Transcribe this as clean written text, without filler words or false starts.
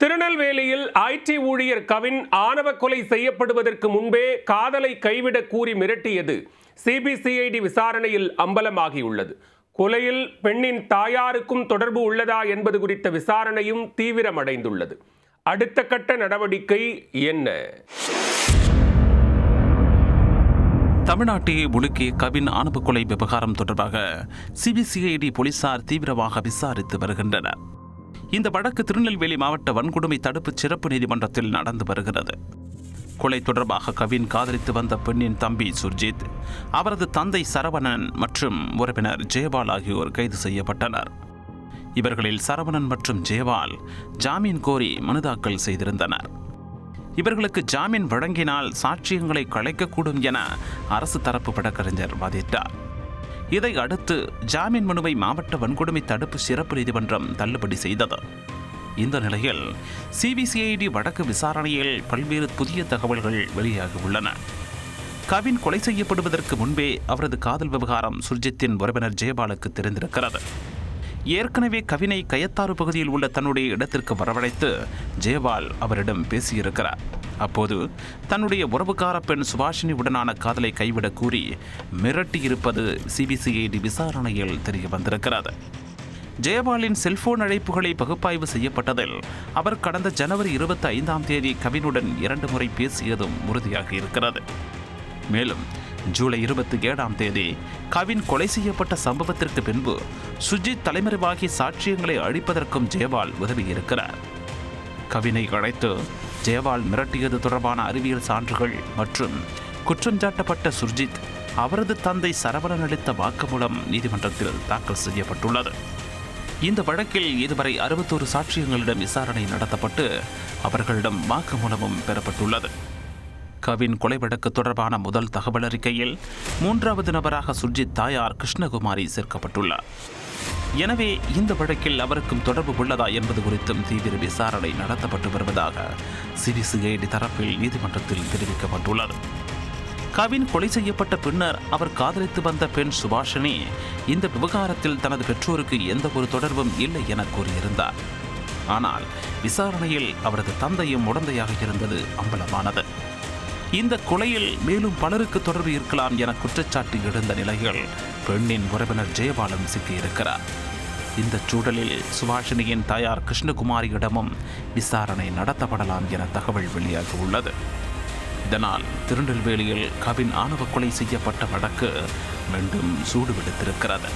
திருநெல்வேலியில் ஐடி ஊழியர் கவின் ஆணவ கொலை செய்யப்படுவதற்கு முன்பே காதலை கைவிடக் கூறி மிரட்டியது சிபிசிஐடி விசாரணையில் அம்பலமாகியுள்ளது. கொலையில் பெண்ணின் தாயாருக்கும் தொடர்பு உள்ளதா என்பது குறித்த விசாரணையும் தீவிரமடைந்துள்ளது. அடுத்த கட்ட நடவடிக்கை என்ன? தமிழ்நாட்டை உலுக்கிய கவின் ஆணவ கொலை விவகாரம் தொடர்பாக சிபிசிஐடி போலீசார் தீவிரமாக விசாரித்து வருகின்றனர். இந்த வழக்கு திருநெல்வேலி மாவட்ட வன்கொடுமை தடுப்பு சிறப்பு நீதிமன்றத்தில் நடந்து வருகிறது. கொலை தொடர்பாக கவின் காதலித்து வந்த பெண்ணின் தம்பி சுர்ஜித், அவரது தந்தை சரவணன் மற்றும் உறவினர் ஜெயபால் ஆகியோர் கைது செய்யப்பட்டனர். இவர்களில் சரவணன் மற்றும் ஜெயபால் ஜாமீன் கோரி மனு தாக்கல் செய்திருந்தனர். இவர்களுக்கு ஜாமீன் வழங்கினால் சாட்சியங்களை கலைக்கக்கூடும் என அரசு தரப்பு வழக்கறிஞர் வாதிட்டார். இதை அடுத்து ஜாமீன் மனுவை மாவட்ட வன்கொடுமை தடுப்பு சிறப்பு நீதிமன்றம் தள்ளுபடி செய்தது. இந்த நிலையில் சிபிசிஐடி வழக்கு விசாரணையில் பல்வேறு புதிய தகவல்கள் வெளியாகியுள்ளன. கவின் கொலை செய்யப்படுவதற்கு முன்பே அவரது காதல் விவகாரம் சுர்ஜித்தின் உறவினர் ஜெயபாலுக்கு தெரிந்திருக்கிறது. ஏற்கனவே கவினை கயத்தாறு பகுதியில் உள்ள தன்னுடைய இடத்திற்கு வரவழைத்து ஜெயபால் அவரிடம் பேசியிருக்கிறார். அப்போது தன்னுடைய உறவுக்கார பெண் சுபாஷினி உடனான காதலை கைவிடக் கூறி மிரட்டியிருப்பது சிபிசிஐடி விசாரணையில் தெரிய வந்திருக்கிறது. ஜெயபாலின் செல்போன் அழைப்புகளை பகுப்பாய்வு செய்யப்பட்டதில் அவர் கடந்த ஜனவரி 25 கவினுடன் 2 முறை பேசியதும் உறுதியாகி இருக்கிறது. மேலும் ஜூலை 27 கவின் கொலை செய்யப்பட்ட சம்பவத்திற்கு பின்பு சுஜித் தலைமறைவாகி சாட்சியங்களை அழிப்பதற்கும் ஜெயபால் உதவியிருக்கிறார். கவினை அழைத்து ஜெயபால் மிரட்டியது தொடர்பான அறிவியல் சான்றுகள் மற்றும் குற்றம் சாட்டப்பட்ட சுர்ஜித் அவரது தந்தை சரவணன் அளித்த வாக்குமூலம் நீதிமன்றத்தில் தாக்கல் செய்யப்பட்டுள்ளது. இந்த வழக்கில் இதுவரை 61 சாட்சியங்களிடம் விசாரணை நடத்தப்பட்டு அவர்களிடம் வாக்குமூலமும் பெறப்பட்டுள்ளது. கவின் கொலை வழக்கு தொடர்பான முதல் தகவல் அறிக்கையில் 3வது நபராக சுர்ஜித் தாயார் கிருஷ்ணகுமாரி சேர்க்கப்பட்டுள்ளார். எனவே இந்த வழக்கில் அவருக்கும் தொடர்பு உள்ளதா என்பது குறித்தும் தீவிர விசாரணை நடத்தப்பட்டு வருவதாக சிபிசிஐடி தரப்பில் நீதிமன்றத்தில் தெரிவிக்கப்பட்டுள்ளது. கவின் கொலை செய்யப்பட்ட பின்னர் அவர் காதலித்து வந்த பெண் சுபாஷினி இந்த விவகாரத்தில் தனது பெற்றோருக்கு எந்த ஒரு தொடர்பும் இல்லை என கூறியிருந்தார். ஆனால் விசாரணையில் அவரது தந்தையும் உடந்தையாக இருந்தது அம்பலமானது. இந்த கொலையில் மேலும் பலருக்கு தொடர்பு இருக்கலாம் என குற்றச்சாட்டு எழுந்த நிலையில் பெண்ணின் உறவினர் ஜெயபாலும் சிக்கியிருக்கிறார். இந்த சூழலில் சுபாஷினியின் தாயார் கிருஷ்ணகுமாரியிடமும் விசாரணை நடத்தப்படலாம் என தகவல் வெளியாகி உள்ளது. இதனால் திருநெல்வேலியில் கவின் ஆணவ கொலை செய்யப்பட்ட வழக்கு மீண்டும் சூடுபிடித்திருக்கிறது.